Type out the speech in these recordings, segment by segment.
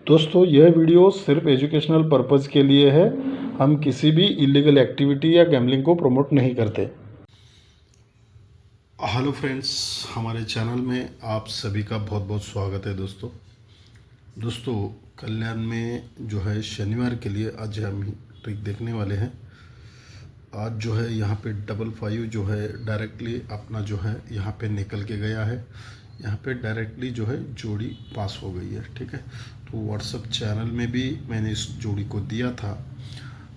दोस्तों यह वीडियो सिर्फ एजुकेशनल पर्पज़ के लिए है। हम किसी भी इलीगल एक्टिविटी या गैम्बलिंग को प्रमोट नहीं करते। हेलो फ्रेंड्स, हमारे चैनल में आप सभी का बहुत बहुत स्वागत है। दोस्तों कल्याण में जो है शनिवार के लिए आज हम ट्रिक देखने वाले हैं। आज जो है यहाँ पे 5-5 जो है डायरेक्टली अपना जो है यहाँ पे निकल के गया है। यहाँ पे डायरेक्टली जो है जोड़ी पास हो गई है। ठीक है, तो व्हाट्सएप चैनल में भी मैंने इस जोड़ी को दिया था।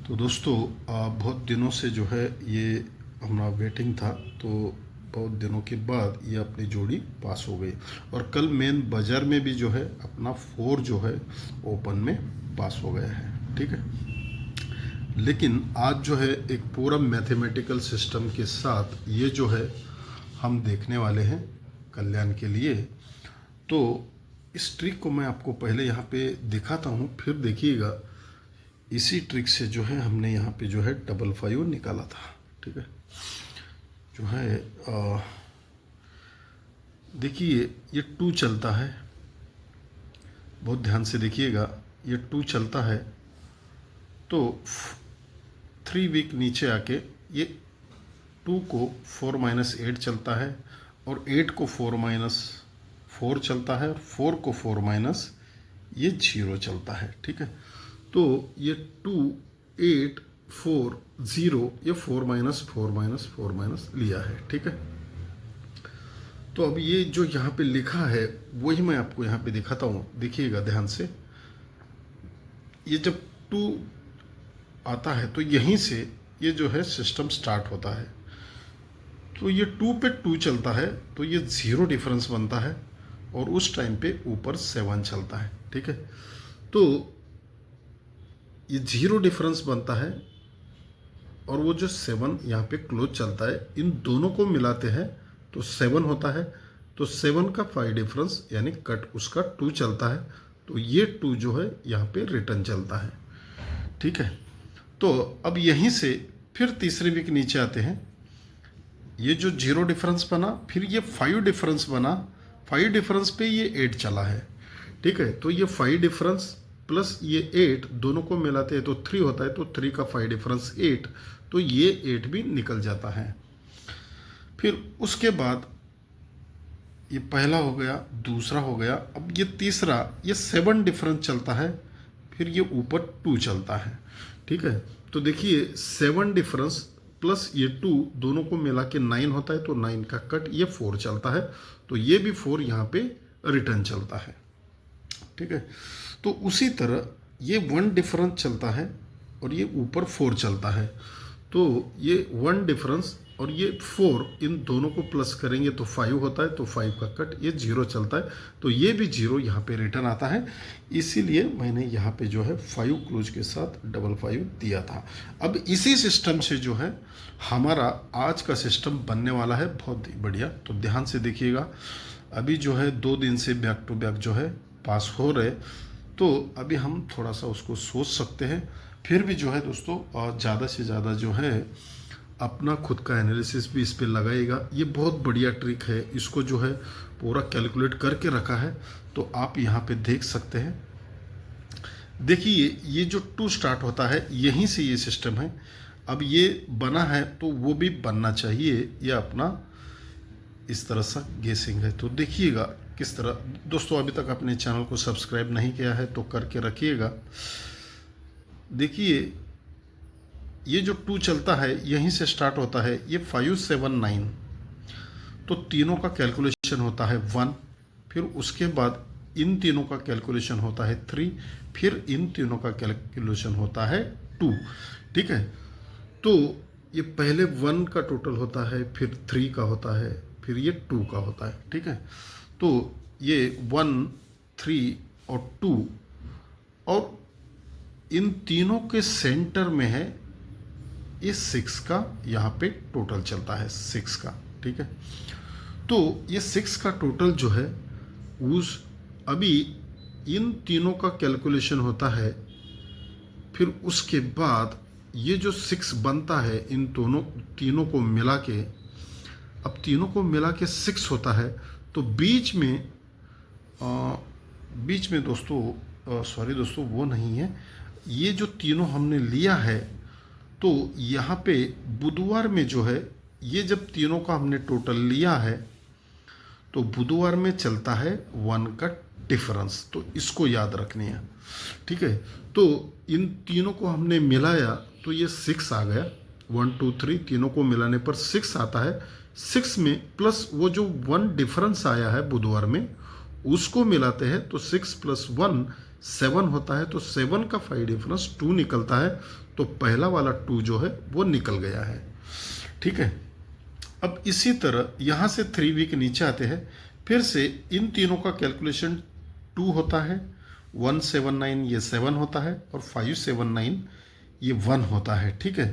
तो दोस्तों बहुत दिनों से जो है ये हमारा वेटिंग था, तो बहुत दिनों के बाद ये अपनी जोड़ी पास हो गई। और कल मेन बाज़ार में भी जो है अपना 4 जो है ओपन में पास हो गया है। ठीक है, लेकिन आज जो है एक पूरा मैथमेटिकल सिस्टम के साथ ये जो है हम देखने वाले हैं कल्याण के लिए। तो इस ट्रिक को मैं आपको पहले यहाँ पे दिखाता हूँ, फिर देखिएगा। इसी ट्रिक से जो है हमने यहाँ पे जो है 5-5 निकाला था। ठीक है, जो है देखिए ये 2 चलता है, बहुत ध्यान से देखिएगा। ये 2 चलता है तो 3 वीक नीचे आके ये 2 को 4-8 चलता है, और 8 को 4-4 चलता है, 4 को 4- ये 0 चलता है। ठीक है, तो ये 2, 8, 4, 0 ये 4-4 लिया है। ठीक है, तो अब ये जो यहाँ पे लिखा है वही मैं आपको यहाँ पे दिखाता हूँ। देखिएगा ध्यान से। ये जब 2 आता है तो यहीं से ये जो है सिस्टम स्टार्ट होता है। तो ये 2 पे 2 चलता है तो ये 0 डिफरेंस बनता है, और उस टाइम पे ऊपर 7 चलता है। ठीक है, तो ये 0 डिफरेंस बनता है, और वो जो 7 यहाँ पे क्लोज चलता है, इन दोनों को मिलाते हैं तो 7 होता है। तो 7 का 5 डिफरेंस यानी कट उसका 2 चलता है, तो ये 2 जो है यहाँ पे रिटर्न चलता है। ठीक है, तो अब यहीं से फिर तीसरे वीक नीचे आते हैं। ये जो 0 डिफरेंस बना, फिर ये 5 डिफरेंस बना, 5 डिफरेंस पे ये 8 चला है। ठीक है, तो ये 5 डिफरेंस प्लस ये 8 दोनों को मिलाते हैं तो 3 होता है, तो 3 का 5 डिफरेंस 8, तो ये 8 भी निकल जाता है। फिर उसके बाद ये पहला हो गया, दूसरा हो गया, अब ये तीसरा, ये 7 डिफरेंस चलता है, फिर ये ऊपर 2 चलता है। ठीक है, तो देखिए 7 डिफरेंस प्लस ये 2 दोनों को मिला के 9 होता है, तो 9 का कट ये 4 चलता है, तो ये भी 4 यहाँ पे रिटर्न चलता है। ठीक है, तो उसी तरह ये 1 डिफरेंस चलता है और ये ऊपर 4 चलता है, तो ये 1 डिफरेंस और ये 4 इन दोनों को प्लस करेंगे तो 5 होता है, तो 5 का कट ये 0 चलता है, तो ये भी 0 यहाँ पे रिटर्न आता है। इसीलिए मैंने यहाँ पे जो है 5 क्लोज के साथ 5-5 दिया था। अब इसी सिस्टम से जो है हमारा आज का सिस्टम बनने वाला है, बहुत ही बढ़िया। तो ध्यान से देखिएगा। अभी जो है 2 दिन से बैक टू बैक जो है पास हो रहे, तो अभी हम थोड़ा सा उसको सोच सकते हैं। फिर भी जो है दोस्तों ज़्यादा से ज़्यादा जो है अपना खुद का एनालिसिस भी इस पे लगाइएगा। ये बहुत बढ़िया ट्रिक है, इसको जो है पूरा कैलकुलेट करके रखा है, तो आप यहाँ पे देख सकते हैं। देखिए ये जो 2 स्टार्ट होता है यहीं से ये सिस्टम है। अब ये बना है तो वो भी बनना चाहिए, ये अपना इस तरह सा गेसिंग है। तो देखिएगा किस तरह। दोस्तों अभी तक अपने चैनल को सब्सक्राइब नहीं किया है तो करके रखिएगा। देखिए ये जो 2 चलता है यहीं से स्टार्ट होता है, ये 5, 7, 9, तो तीनों का कैलकुलेशन होता है 1, फिर उसके बाद इन तीनों का कैलकुलेशन होता है 3, फिर इन तीनों का कैलकुलेशन होता है 2। ठीक है, तो ये पहले 1 का टोटल होता है, फिर 3 का होता है, फिर ये 2 का होता है। ठीक है, तो ये 1, 3 और 2, और इन तीनों के सेंटर में है ये 6 का, यहाँ पे टोटल चलता है 6 का। ठीक है, तो ये 6 का टोटल जो है उस अभी इन तीनों का कैलकुलेशन होता है, फिर उसके बाद ये जो 6 बनता है इन तीनों को मिला के, अब तीनों को मिला के 6 होता है, तो बीच में दोस्तों सॉरी दोस्तों, वो नहीं है, ये जो तीनों हमने लिया है, तो यहाँ पे बुधवार में जो है, ये जब तीनों का हमने टोटल लिया है तो बुधवार में चलता है 1 का डिफरेंस, तो इसको याद रखनी है। ठीक है, तो इन तीनों को हमने मिलाया तो ये 6 आ गया। 1 2 3 तीनों को मिलाने पर 6 आता है। 6 में प्लस वो जो 1 डिफरेंस आया है बुधवार में, उसको मिलाते हैं तो 6 + 1 7 होता है। तो 7 का 5 डिफरेंस 2 निकलता है। तो पहला वाला 2 जो है वो निकल गया है। ठीक है, अब इसी तरह यहाँ से 3 वीक नीचे आते हैं, फिर से इन तीनों का कैलकुलेशन 2 होता है। 179 ये 7 होता है और 579 ये 1 होता है। ठीक है,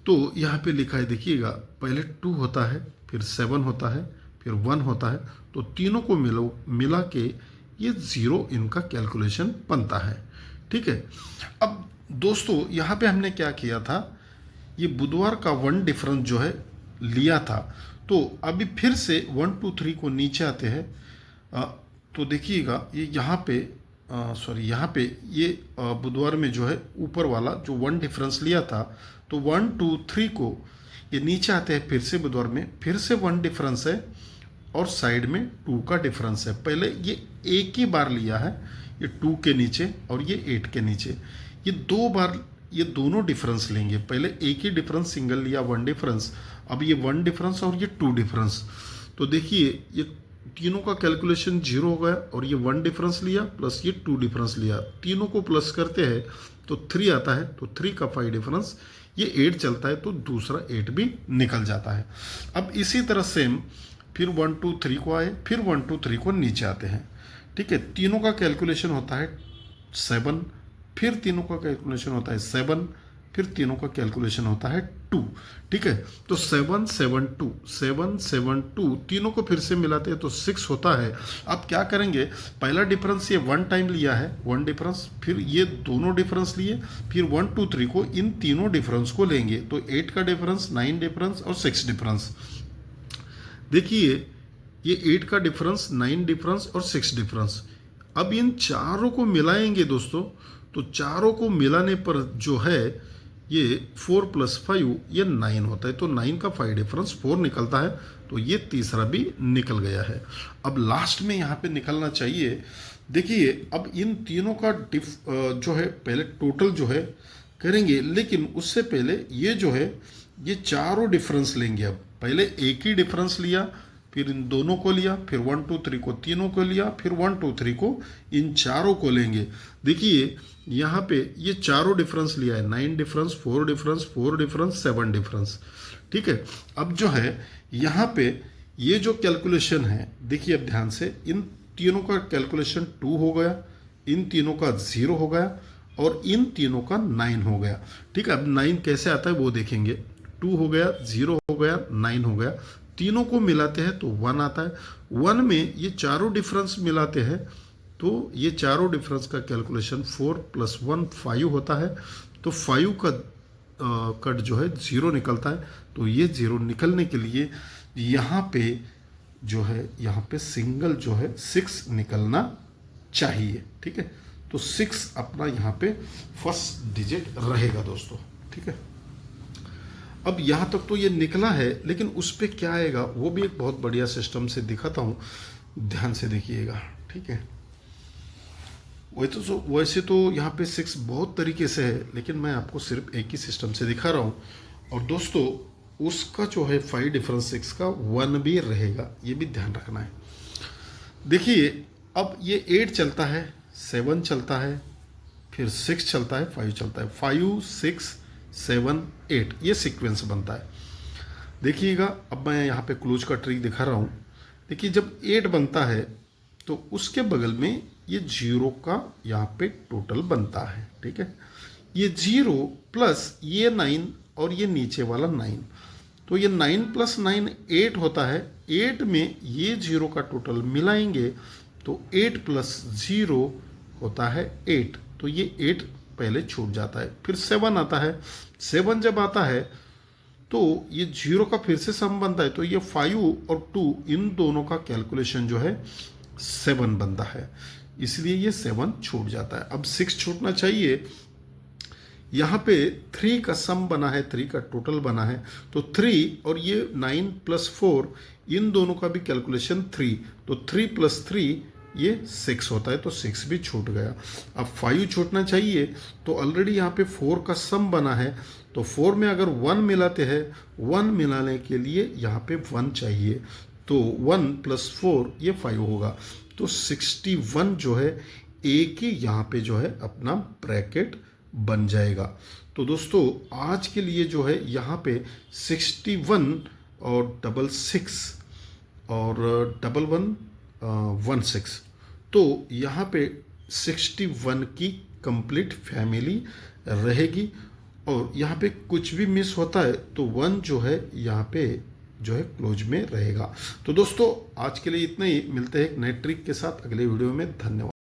तो यहाँ पे लिखा है, देखिएगा, पहले 2 होता है, फिर 7 होता है, फिर 1 होता है। तो तीनों को मिला के ये 0 इनका कैलकुलेशन बनता है। ठीक है, अब दोस्तों यहाँ पे हमने क्या किया था, ये बुधवार का 1 डिफरेंस जो है लिया था। तो अभी फिर से 1 2 3 को नीचे आते हैं। तो देखिएगा, ये यहाँ पे सॉरी, यहाँ पे ये बुधवार में जो है ऊपर वाला जो 1 डिफरेंस लिया था, तो 1 2 3 को ये नीचे आते हैं, फिर से बुधवार में फिर से 1 डिफरेंस है और साइड में 2 का डिफरेंस है। पहले ये एक ही बार लिया है, ये 2 के नीचे और ये 8 के नीचे, ये 2 बार ये दोनों डिफरेंस लेंगे। पहले एक ही डिफरेंस सिंगल लिया 1 डिफरेंस, अब ये 1 डिफरेंस और ये 2 डिफरेंस। तो देखिए ये तीनों का कैलकुलेशन 0 हो गया और ये 1 डिफरेंस लिया प्लस ये 2 डिफरेंस लिया, तीनों को प्लस करते हैं तो 3 आता है। तो 3 का 5 डिफरेंस ये 8 चलता है, तो दूसरा 8 भी निकल जाता है। अब इसी तरह सेम फिर 1 2 3 को आए, फिर 1 2 3 को नीचे आते हैं। ठीक है, तीनों का कैलकुलेशन होता है 7, फिर तीनों का कैलकुलेशन होता है 7, फिर तीनों का कैलकुलेशन होता है 2। ठीक है, तो 7 7 2 7 7 2 तीनों को फिर से मिलाते हैं तो 6 होता है। अब क्या करेंगे, पहला डिफरेंस ये 1 टाइम लिया है 1 डिफरेंस, फिर ये दोनों डिफरेंस लिए, फिर 1 2 3 को इन तीनों डिफरेंस को लेंगे। तो 8 का डिफरेंस, 9 डिफरेंस और 6 डिफरेंस। देखिए ये 8 का डिफरेंस, 9 डिफरेंस और 6 डिफरेंस। अब इन चारों को मिलाएंगे दोस्तों, तो चारों को मिलाने पर जो है ये 4 + 5 ये 9 होता है। तो 9 का 5 डिफरेंस 4 निकलता है, तो ये तीसरा भी निकल गया है। अब लास्ट में यहाँ पे निकलना चाहिए। देखिए अब इन तीनों का जो है पहले टोटल जो है करेंगे, लेकिन उससे पहले ये जो है ये चारों डिफरेंस लेंगे। अब पहले एक ही डिफरेंस लिया, फिर इन दोनों को लिया, फिर 1 2 3 को तीनों को लिया, फिर 1 2 3 को इन चारों को लेंगे। देखिए यहाँ पे ये चारों डिफरेंस लिया है, 9 डिफरेंस, 4 डिफरेंस, 4 डिफरेंस, 7 डिफरेंस। ठीक है, अब जो है यहाँ पे ये जो कैलकुलेशन है, देखिए अब ध्यान से, इन तीनों का कैलकुलेशन 2 हो गया, इन तीनों का 0 हो गया और इन तीनों का 9 हो गया। ठीक है, अब 9 कैसे आता है वो देखेंगे। 2 हो गया, 0 हो गया, 9 हो गया, तीनों को मिलाते हैं तो 1 आता है। 1 में ये चारों डिफरेंस मिलाते हैं तो ये चारों डिफरेंस का कैलकुलेशन 4 + 1 5 होता है। तो 5 का कट जो है 0 निकलता है। तो ये 0 निकलने के लिए यहाँ पे जो है, यहाँ पे सिंगल जो है 6 निकलना चाहिए। ठीक है, तो 6 अपना यहाँ पे फर्स्ट डिजिट रहेगा दोस्तों। ठीक है, अब यहाँ तक तो ये निकला है, लेकिन उस पर क्या आएगा वो भी एक बहुत बढ़िया सिस्टम से दिखाता हूँ, ध्यान से देखिएगा। ठीक है, वैसे तो यहाँ पे 6 बहुत तरीके से है, लेकिन मैं आपको सिर्फ एक ही सिस्टम से दिखा रहा हूँ। और दोस्तों उसका जो है 5 डिफरेंस 6 का 1 भी रहेगा, ये भी ध्यान रखना है। देखिए अब ये 8 चलता है, 7 चलता है, फिर 6 चलता है, 5 चलता है, 5 6 7 8 ये सीक्वेंस बनता है। देखिएगा अब मैं यहाँ पे क्लोज का ट्रिक दिखा रहा हूँ। देखिए जब 8 बनता है तो उसके बगल में ये 0 का यहाँ पे टोटल बनता है। ठीक है, ये 0 प्लस ये 9 और ये नीचे वाला 9, तो ये 9 + 9 8 होता है। 8 में ये 0 का टोटल मिलाएंगे तो 8 + 0 होता है 8, तो ये 8 पहले छूट जाता है। फिर 7 आता है, 7 जब आता है तो ये 0 का फिर से सम बनता है, तो ये 5 और 2 इन दोनों का कैलकुलेशन जो है 7 बनता है। इसलिए ये 7 छूट जाता है। अब 6 छूटना चाहिए। यहाँ पे 3 का सम बना है, 3 का टोटल बना है, तो 3 और ये 9 + 4 इन दोनों का भी कैलकुलेशन 3, तो 3 + 3 ये 6 होता है, तो 6 भी छूट गया। अब 5 छूटना चाहिए, तो ऑलरेडी यहाँ पे 4 का सम बना है, तो 4 में अगर 1 मिलाते हैं, 1 मिलाने के लिए यहाँ पे 1 चाहिए, तो 1 + 4 ये 5 होगा, तो 61 जो है एक ही यहाँ पे जो है अपना ब्रैकेट बन जाएगा। तो दोस्तों आज के लिए जो है यहाँ पे 61 और 66 और 1116, तो यहाँ पे 61 की कंप्लीट फैमिली रहेगी। और यहाँ पे कुछ भी मिस होता है तो 1 जो है यहाँ पे जो है क्लोज में रहेगा। तो दोस्तों आज के लिए इतना ही, मिलते हैं एक नए ट्रिक के साथ अगले वीडियो में। धन्यवाद।